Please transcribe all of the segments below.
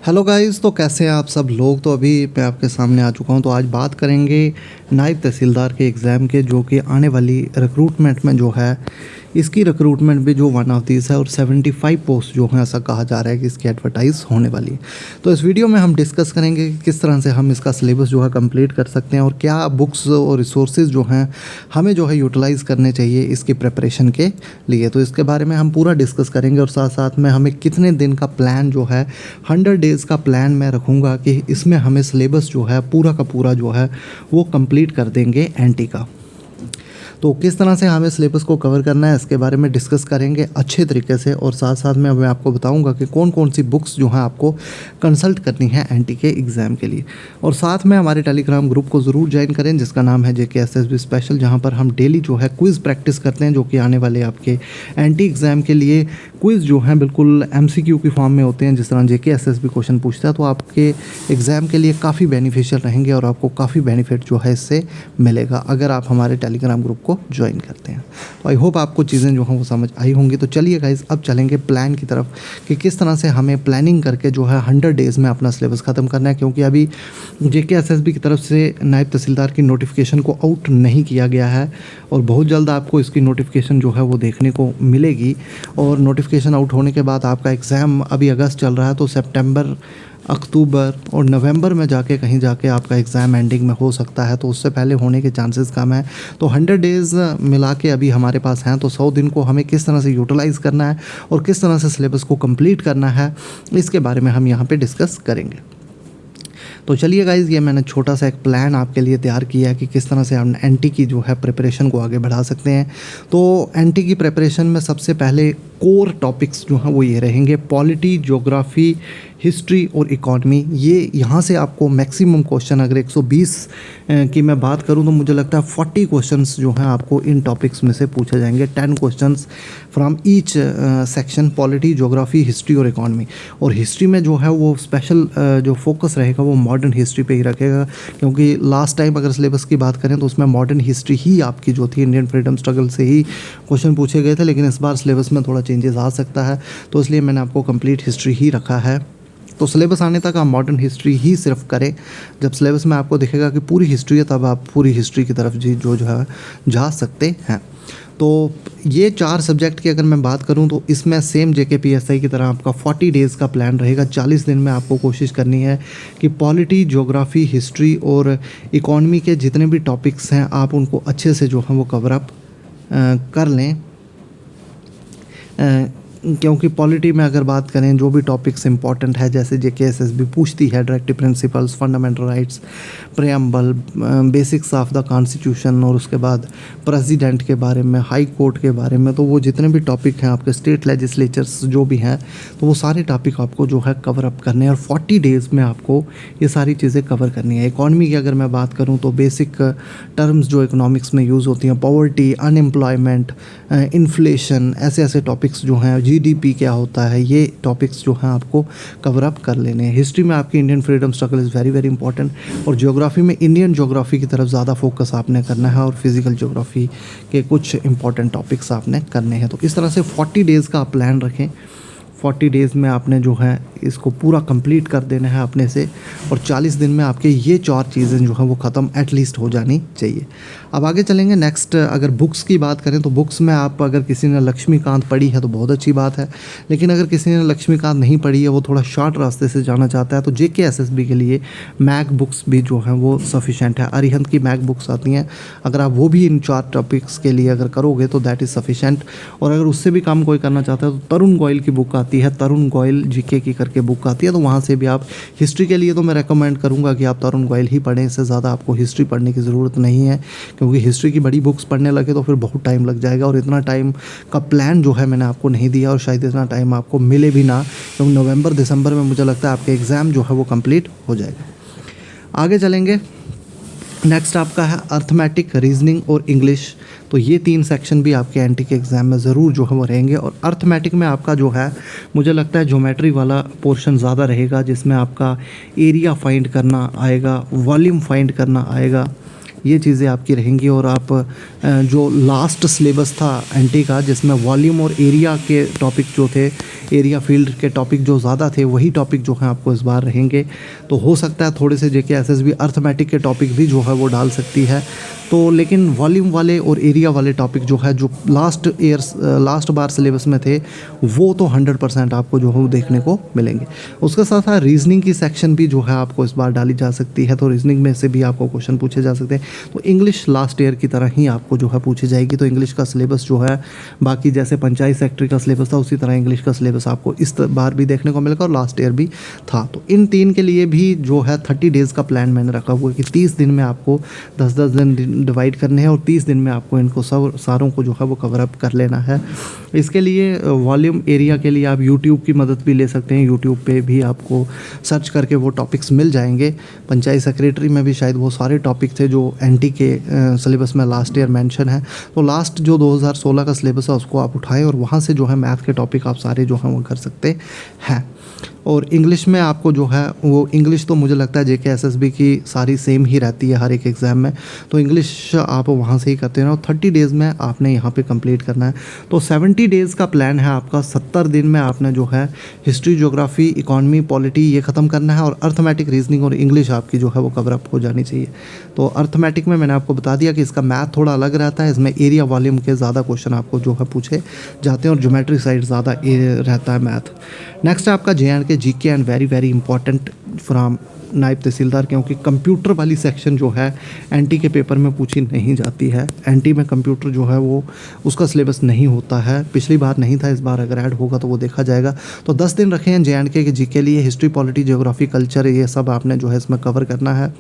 Hello guys, तो कैसे हैं आप सब लोग। तो अभी मैं आपके सामने आ चुका हूं। तो आज बात करेंगे नायब तहसीलदार के एग्ज़ाम के, जो कि आने वाली रिक्रूटमेंट में जो है इसकी रिक्रूटमेंट भी जो 1 ऑफ दिस है और 75 पोस्ट जो हैं ऐसा कहा जा रहा है कि इसकी एडवर्टाइज़ होने वाली है। तो इस वीडियो में हम डिस्कस करेंगे कि किस तरह से हम इसका सिलेबस जो है कंप्लीट कर सकते हैं और क्या बुक्स और रिसोर्सेज जो हैं हमें जो है यूटिलाइज़ करने चाहिए इसकी प्रिपरेशन के लिए। तो इसके बारे में हम पूरा डिस्कस करेंगे और साथ साथ में हमें कितने दिन का प्लान जो है 100 डेज़ का प्लान मैं रखूँगा कि इसमें हमें सिलेबस जो है पूरा का पूरा जो है वो कंप्लीट कर देंगे एनटी का। तो किस तरह से हमें सिलेबस को कवर करना है इसके बारे में डिस्कस करेंगे अच्छे तरीके से। और साथ साथ में मैं आपको बताऊंगा कि कौन कौन सी बुक्स जो हैं आपको कंसल्ट करनी है एनटी के एग्ज़ाम के लिए। और साथ में हमारे टेलीग्राम ग्रुप को ज़रूर ज्वाइन करें जिसका नाम है JKSSB स्पेशल, जहां पर हम डेली जो है क्विज़ प्रैक्टिस करते हैं, जो कि आने वाले आपके एनटी एग्ज़ाम के लिए क्विज़ जो हैं बिल्कुल MCQ की फॉर्म में होते हैं। जिस तरह JKSSB क्वेश्चन पूछता है तो आपके एग्ज़ाम के लिए काफ़ी बेनिफिशियल रहेंगे और आपको काफ़ी बेनिफिट जो है इससे मिलेगा अगर आप हमारे टेलीग्राम ग्रुप को ज्वाइन करते हैं। तो आई होप आपको चीज़ें जो हैं वो समझ आई होंगी। तो चलिए गाइस, अब चलेंगे प्लान की तरफ कि किस तरह से हमें प्लानिंग करके जो है 100 डेज़ में अपना सिलेबस ख़त्म करना है। क्योंकि अभी JKSSB की तरफ से नायब तहसीलदार की नोटिफिकेशन को आउट नहीं किया गया है और बहुत जल्द आपको इसकी नोटिफिकेशन जो है वो देखने को मिलेगी। और नोटिफिकेशन आउट होने के बाद आपका एग्ज़ाम अभी अगस्त चल रहा है, तो सितंबर, अक्टूबर और नवंबर में जाके कहीं जाके आपका एग्ज़ाम एंडिंग में हो सकता है। तो उससे पहले होने के चांसेस कम है। तो 100 डेज़ मिला के अभी हमारे पास हैं, तो 100 दिन को हमें किस तरह से यूटिलाइज़ करना है और किस तरह से सिलेबस को कंप्लीट करना है इसके बारे में हम यहाँ पे डिस्कस करेंगे। तो चलिए गाइज़, ये मैंने छोटा सा एक प्लान आपके लिए तैयार किया है कि किस तरह से हम एनटी की जो है प्रिपरेशन को आगे बढ़ा सकते हैं। तो एनटी की प्रिपरेशन में सबसे पहले कोर टॉपिक्स जो हैं वो ये रहेंगे: पॉलिटी, ज्योग्राफी, हिस्ट्री और इकॉनमी। ये यहाँ से आपको मैक्सिमम क्वेश्चन, अगर 120 की मैं बात करूँ तो मुझे लगता है 40 क्वेश्चंस जो हैं आपको इन टॉपिक्स में से पूछे जाएंगे। 10 questions from each section: polity, geography, history और इकॉनमी। और हिस्ट्री में जो है वो स्पेशल जो फोकस रहेगा वो मॉडर्न हिस्ट्री पे ही रखेगा, क्योंकि लास्ट टाइम अगर सिलेबस की बात करें तो उसमें मॉडर्न हिस्ट्री ही आपकी जो थी इंडियन फ्रीडम स्ट्रगल से ही क्वेश्चन पूछे गए थे। लेकिन इस बार सिलेबस में थोड़ा चेंजेस आ सकता है, तो इसलिए मैंने आपको कंप्लीट हिस्ट्री ही रखा है। तो सिलेबस आने तक आप मॉडर्न हिस्ट्री ही सिर्फ करें। जब सिलेबस में आपको दिखेगा कि पूरी हिस्ट्री है तब आप पूरी हिस्ट्री की तरफ जो है जा सकते हैं। तो ये 4 सब्जेक्ट की अगर मैं बात करूं तो इसमें सेम JKPSI की तरह आपका 40 डेज़ का प्लान रहेगा। 40 दिन में आपको कोशिश करनी है कि पॉलिटी, ज्योग्राफी, हिस्ट्री और इकॉनमी के जितने भी टॉपिक्स हैं आप उनको अच्छे से जो है वो कवर अप कर लें। क्योंकि पॉलिटी में अगर बात करें जो भी टॉपिक्स इंपॉर्टेंट है, जैसे JKSSB पूछती है directive principles, fundamental rights, preamble, basics of the constitution और उसके बाद प्रेसिडेंट के बारे में, हाई कोर्ट के बारे में, तो वो जितने भी टॉपिक हैं आपके स्टेट लेजिस्लेचर्स जो भी हैं तो वो सारे टॉपिक आपको जो है कवर अप करने हैं और 40 डेज़ में आपको ये सारी चीज़ें कवर करनी है। इकॉनमी की अगर मैं बात करूँ तो बेसिक टर्म्स जो इकोनॉमिक्स में यूज़ होती हैं, पॉवर्टी, अनएम्प्लॉयमेंट, इन्फ्लेशन, ऐसे ऐसे टॉपिक्स जो हैं, GDP क्या होता है, ये टॉपिक्स जो हैं आपको कवर अप कर लेने हैं। हिस्ट्री में आपकी Indian freedom struggle is very very important और ज्योग्राफी में इंडियन ज्योग्राफी की तरफ ज़्यादा फोकस आपने करना है और फिज़िकल ज्योग्राफी के कुछ इंपॉर्टेंट टॉपिक्स आपने करने हैं। तो इस तरह से 40 डेज़ का आप प्लान रखें। 40 डेज़ में आपने जो है इसको पूरा कंप्लीट कर देना है अपने से और 40 दिन में आपके ये 4 चीज़ें जो हैं वो ख़त्म एटलीस्ट हो जानी चाहिए। अब आगे चलेंगे नेक्स्ट। अगर बुक्स की बात करें तो बुक्स में आप अगर किसी ने लक्ष्मीकांत पढ़ी है तो बहुत अच्छी बात है, लेकिन अगर किसी ने लक्ष्मीकांत नहीं पढ़ी है, वो थोड़ा शॉर्ट रास्ते से जाना चाहता है, तो JKSSB के लिए मैक बुक्स भी जो हैं वो सफिशेंट है। अरिहंत की मैक बुक्स आती हैं, अगर आप वो भी इन 4 टॉपिक्स के लिए अगर करोगे तो दैट इज़ सफिशेंट। और अगर उससे भी काम कोई करना चाहता है तो तरुण गोयल की बुक आती है, तरुण गोयल GK की करके बुक आती है, तो वहाँ से भी आप हिस्ट्री के लिए तो मैं रेकमेंड करूँगा कि आप तरुण गोयल ही पढ़ें। इससे ज़्यादा आपको हिस्ट्री पढ़ने की ज़रूरत नहीं है, क्योंकि हिस्ट्री की बड़ी बुक्स पढ़ने लगे तो फिर बहुत टाइम लग जाएगा और इतना टाइम का प्लान जो है मैंने आपको नहीं दिया और शायद इतना टाइम आपको मिले भी ना, क्योंकि नवंबर दिसंबर में मुझे लगता है आपके एग्ज़ाम जो है वो कंप्लीट हो जाएगा। आगे चलेंगे। नेक्स्ट आपका है अर्थमेटिक, रीजनिंग और इंग्लिश। तो ये 3 सेक्शन भी आपके एनटी के एग्ज़ाम में ज़रूर जो है वो रहेंगे। और अर्थमेटिक में आपका जो है मुझे लगता है ज्योमेट्री वाला पोर्शन ज़्यादा रहेगा, जिसमें आपका एरिया फाइंड करना आएगा, वॉल्यूम फाइंड करना आएगा, ये चीज़ें आपकी रहेंगी। और आप जो लास्ट सिलेबस था एनटी का जिसमें वॉल्यूम और एरिया के टॉपिक जो थे एरिया फील्ड के टॉपिक जो ज़्यादा थे वही टॉपिक जो है आपको इस बार रहेंगे। तो हो सकता है थोड़े से जेके एसएसबी अर्थमेटिक के टॉपिक भी जो है वो डाल सकती है। तो लेकिन वॉल्यूम वाले और एरिया वाले टॉपिक जो है जो लास्ट बार सिलेबस में थे वो तो 100% आपको जो है वो देखने को मिलेंगे। उसके साथ साथ रीजनिंग की सेक्शन भी जो है आपको इस बार डाली जा सकती है, तो रीजनिंग में से भी आपको क्वेश्चन पूछे जा सकते हैं। तो इंग्लिश लास्ट ईयर की तरह ही आपको जो है पूछी जाएगी। तो इंग्लिश का सिलेबस जो है बाकी जैसे पंचायत सेक्रेटरी का सिलेबस था उसी तरह इंग्लिश का सिलेबस आपको इस बार भी देखने को मिलेगा और लास्ट ईयर भी था। तो इन 3 के लिए भी जो है 30 डेज़ का प्लान मैंने रखा हुआ है कि 30 दिन में आपको 10-10 दिन डिवाइड करने हैं और 30 दिन में आपको इनको सारों को जो है वो कवर अप कर लेना है। इसके लिए वॉल्यूम एरिया के लिए आप यूट्यूब की मदद भी ले सकते हैं। यूट्यूब पे भी आपको सर्च करके वो टॉपिक्स मिल जाएंगे। पंचायत सेक्रेटरी में भी शायद वो सारे टॉपिक थे जो एनटी के सिलेबस में लास्ट ईयर मेंशन है। तो लास्ट जो 2016 का सिलेबस है उसको आप उठाएं और वहाँ से जो है मैथ के टॉपिक आप सारे जो हैं वो कर सकते हैं। और इंग्लिश में आपको जो है वो इंग्लिश तो मुझे लगता है जेके एसएसबी की सारी सेम ही रहती है हर एक एग्ज़ाम में, तो इंग्लिश आप वहाँ से ही करते हैं और 30 डेज़ में आपने यहाँ पे कंप्लीट करना है। तो 70 डेज़ का प्लान है आपका। 70 दिन में आपने जो है हिस्ट्री, ज्योग्राफी, इकॉनमी, पॉलिटी ये ख़त्म करना है और अर्थमेटिक, रीजनिंग और इंग्लिश आपकी जो है वो कवर अप हो जानी चाहिए। तो अर्थमेटिक में मैंने आपको बता दिया कि इसका मैथ थोड़ा अलग रहता है, इसमें एरिया वॉल्यूम के ज़्यादा क्वेश्चन आपको जो है पूछे जाते हैं और ज्योमेट्री साइड ज़्यादा रहता है मैथ। नेक्स्ट है आपका JNK GK and very very important from नायब तहसीलदार, क्योंकि कंप्यूटर वाली सेक्शन जो है एनटी के पेपर में पूछी नहीं जाती है। एनटी में कंप्यूटर जो है वो उसका सिलेबस नहीं होता है, पिछली बार नहीं था, इस बार अगर ऐड होगा तो वो देखा जाएगा। तो 10 दिन रखे हैं JNK के जी के लिए। हिस्ट्री, पॉलिटी, ज्योग्राफी, कल्चर ये सब आपने जो है इसमें कवर करना है।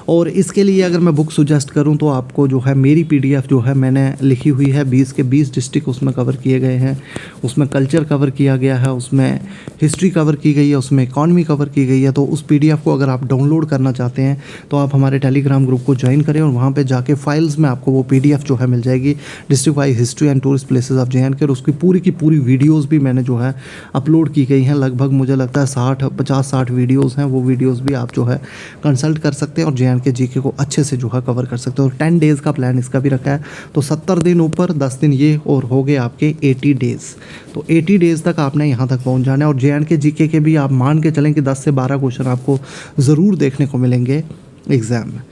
और इसके लिए अगर मैं बुक सुजेस्ट करूं तो आपको जो है मेरी पीडीएफ जो है मैंने लिखी हुई है, 20 के 20 डिस्ट्रिक्ट उसमें कवर किए गए हैं, उसमें कल्चर कवर किया गया है, उसमें हिस्ट्री कवर की गई है, उसमें इकॉनमी कवर की गई है। तो उस पीडीएफ को अगर आप डाउनलोड करना चाहते हैं तो आप हमारे टेलीग्राम ग्रुप को ज्वाइन करें और वहाँ पर जाके फाइल्स में आपको वो पीडीएफ जो है मिल जाएगी, district wise history and tourist places of JNK। और उसकी पूरी की पूरी वीडियोज़ भी मैंने जो है अपलोड की गई हैं, लगभग मुझे लगता है 50-60 वीडियोज़ हैं। वो वीडियोज़ भी आप जो है कंसल्ट कर सकते हैं और JNK जीके को अच्छे से जो है कवर कर सकते हो। 10 डेज़ का प्लान इसका भी रखा है। तो 70 दिन ऊपर 10 दिन ये और हो गए आपके 80 डेज़। तो 80 डेज़ तक आपने यहाँ तक पहुँच जाना है। और JNK जीके के भी आप मान के चलें कि 10 से 12 क्वेश्चन आपको ज़रूर देखने को मिलेंगे एग्ज़ाम में।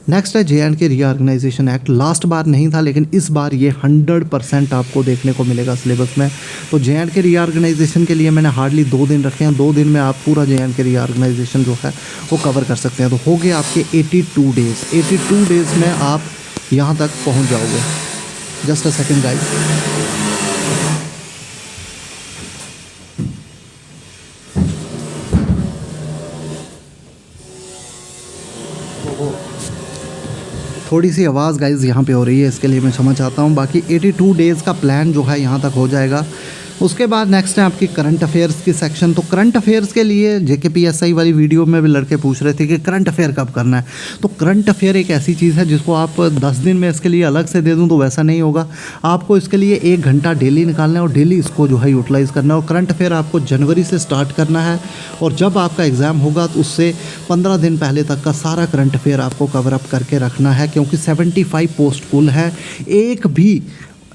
नेक्स्ट है JNK रीऑर्गेनाइजेशन एक्ट। लास्ट बार नहीं था लेकिन इस बार ये 100% आपको देखने को मिलेगा सिलेबस में। तो JNK रीऑर्गेनाइजेशन के लिए मैंने हार्डली 2 दिन रखे हैं। 2 दिन में आप पूरा JNK रीऑर्गेनाइजेशन जो है वो कवर कर सकते हैं। तो हो गए आपके 82 डेज़। 82 डेज़ में आप यहाँ तक पहुँच जाओगे। Just a second guys. थोड़ी सी आवाज़ गाइज़ यहाँ पे हो रही है, इसके लिए मैं क्षमा चाहता हूँ। बाकी 82 डेज़ का प्लान जो है यहाँ तक हो जाएगा। उसके बाद नेक्स्ट है आपकी करंट अफेयर्स की सेक्शन। तो करंट अफेयर्स के लिए JKPSI वाली वीडियो में भी लड़के पूछ रहे थे कि करंट अफेयर कब करना है। तो करंट अफेयर एक ऐसी चीज़ है जिसको आप 10 दिन में इसके लिए अलग से दे दूं तो वैसा नहीं होगा। आपको इसके लिए 1 घंटा डेली निकालना है और डेली इसको जो है यूटिलाइज़ करना है। और करंट अफेयर आपको जनवरी से स्टार्ट करना है और जब आपका एग्ज़ाम होगा तो उससे 15 दिन पहले तक का सारा करंट अफेयर आपको कवर अप करके रखना है, क्योंकि 75 पोस्ट कुल है। एक भी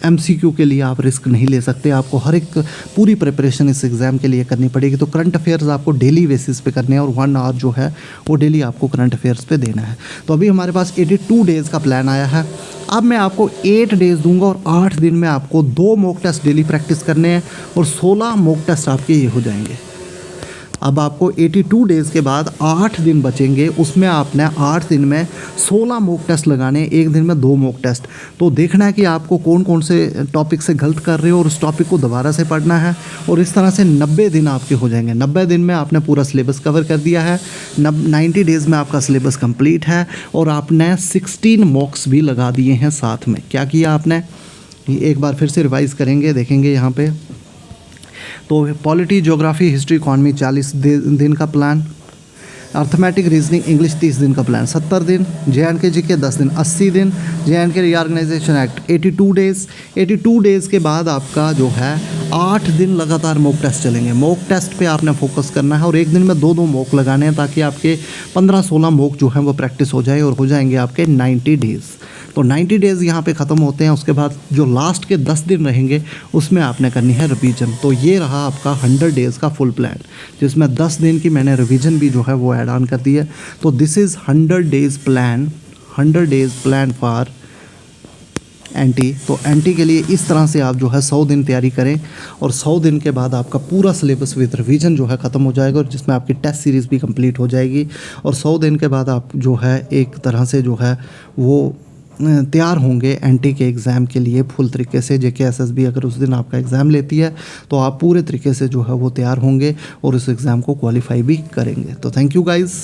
MCQ के लिए आप रिस्क नहीं ले सकते। आपको हर एक पूरी प्रिपरेशन इस एग्ज़ाम के लिए करनी पड़ेगी। तो करंट अफेयर्स आपको डेली बेसिस पे करने हैं और 1 आवर जो है वो डेली आपको करंट अफेयर्स पे देना है। तो अभी हमारे पास 82 डेज़ का प्लान आया है। अब मैं आपको 8 डेज़ दूंगा और 8 दिन में आपको 2 मॉक टेस्ट डेली प्रैक्टिस करने हैं और 16 मॉक टेस्ट आपके ये हो जाएंगे। अब आपको 82 डेज़ के बाद 8 दिन बचेंगे, उसमें आपने 8 दिन में 16 मॉक टेस्ट लगाने, एक दिन में 2 मॉक टेस्ट। तो देखना है कि आपको कौन कौन से टॉपिक से गलत कर रहे हो और उस टॉपिक को दोबारा से पढ़ना है। और इस तरह से 90 दिन आपके हो जाएंगे। 90 दिन में आपने पूरा सिलेबस कवर कर दिया है। 90 डेज़ में आपका सिलेबस कंप्लीट है और आपने 16 मॉक्स भी लगा दिए हैं साथ में। क्या किया आपने, एक बार फिर से रिवाइज़ करेंगे, देखेंगे यहाँ पे। तो पॉलिटी, ज्योग्राफी, हिस्ट्री, इकॉनमी 40 दिन का प्लान, अर्थमेटिक, रीजनिंग, इंग्लिश 30 दिन का प्लान, 70 दिन, JNK जीके 10 दिन, 80 दिन, JNK reorganisation act 82 days. 82 days के बाद आपका जो है 8 दिन लगातार मॉक टेस्ट चलेंगे। मॉक टेस्ट पे आपने फोकस करना है और एक दिन में 2-2 मॉक लगाने हैं ताकि आपके 15-16 मॉक जो हैं वो प्रैक्टिस हो जाए और हो जाएंगे आपके 90 डेज़। तो तो 90 डेज़ यहाँ पे ख़त्म होते हैं। उसके बाद जो लास्ट के 10 दिन रहेंगे उसमें आपने करनी है रिवीजन। तो ये रहा आपका 100 डेज़ का फुल प्लान, जिसमें 10 दिन की मैंने रिवीजन भी जो है वो ऐड ऑन कर दी है। तो this is 100 days plan, 100 days plan for NT. तो एनटी के लिए इस तरह से आप जो है 100 दिन तैयारी करें, और 100 दिन के बाद आपका पूरा सिलेबस विद रिवीजन जो है ख़त्म हो जाएगा, और जिसमें आपकी टेस्ट सीरीज़ भी कंप्लीट हो जाएगी। और 100 दिन के बाद आप जो है एक तरह से जो है वो तैयार होंगे एनटी के एग्ज़ाम के लिए फुल तरीके से। जेके एसएसबी अगर उस दिन आपका एग्ज़ाम लेती है तो आप पूरे तरीके से जो है वो तैयार होंगे और उस एग्ज़ाम को क्वालिफाई भी करेंगे। तो थैंक यू गाइज़।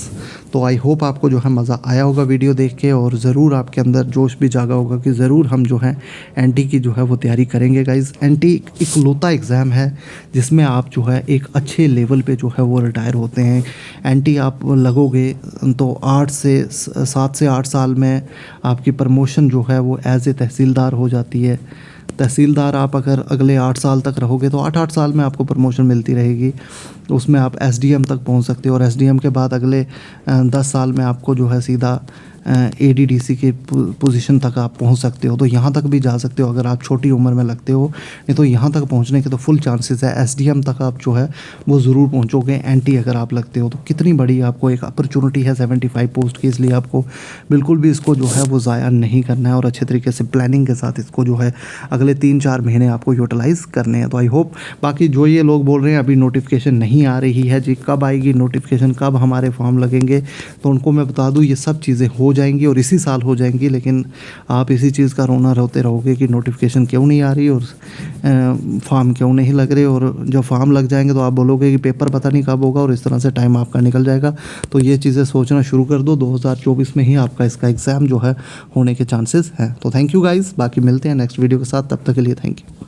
तो आई होप आपको जो है मज़ा आया होगा वीडियो देख के, और ज़रूर आपके अंदर जोश भी जागा होगा कि ज़रूर हम जो है एनटी की जो है वो तैयारी करेंगे गाइज़। एनटी इकलौता एग्ज़ाम है जिसमें आप जो है एक अच्छे लेवल पे जो है वो रिटायर होते हैं। एनटी आप लगोगे तो 7 से 8 साल में आपकी प्रमोशन जो है वो एज ए तहसीलदार हो जाती है। तहसीलदार आप अगर अगले 8 साल तक रहोगे तो 8 साल में आपको प्रमोशन मिलती रहेगी। तो उसमें आप एसडीएम तक पहुंच सकते हो, और एसडीएम के बाद अगले 10 साल में आपको जो है सीधा एडीडीसी की पोजीशन तक आप पहुंच सकते हो। तो यहाँ तक भी जा सकते हो अगर आप छोटी उम्र में लगते हो। नहीं तो यहाँ तक पहुँचने के तो फुल चांसेस है, एसडीएम तक आप जो है वो ज़रूर पहुँचोगे एनटी अगर आप लगते हो। तो कितनी बड़ी आपको एक अपॉर्चुनिटी है 75 पोस्ट की, इसलिए आपको बिल्कुल भी इसको जो है वो ज़ाया नहीं करना है, और अच्छे तरीके से प्लानिंग के साथ इसको जो है अगले 3-4 महीने आपको यूटिलाइज़ करने हैं। तो आई होप, बाकी जो ये लोग बोल रहे हैं अभी नोटिफिकेशन नहीं आ रही है जी, कब आएगी नोटिफिकेशन, कब हमारे फॉर्म लगेंगे, तो उनको मैं बता दूँ ये सब चीज़ें हो जाएंगी और इसी साल हो जाएंगी। लेकिन आप इसी चीज़ का रोना रोते रहोगे कि नोटिफिकेशन क्यों नहीं आ रही और फॉर्म क्यों नहीं लग रहे, और जब फॉर्म लग जाएंगे तो आप बोलोगे कि पेपर पता नहीं कब होगा, और इस तरह से टाइम आपका निकल जाएगा। तो ये चीज़ें सोचना शुरू कर दो, 2024 में ही आपका इसका एग्ज़ाम जो है होने के चांसेस हैं। तो थैंक यू गाइज़, बाकी मिलते हैं नेक्स्ट वीडियो के साथ, तब तक के लिए थैंक यू।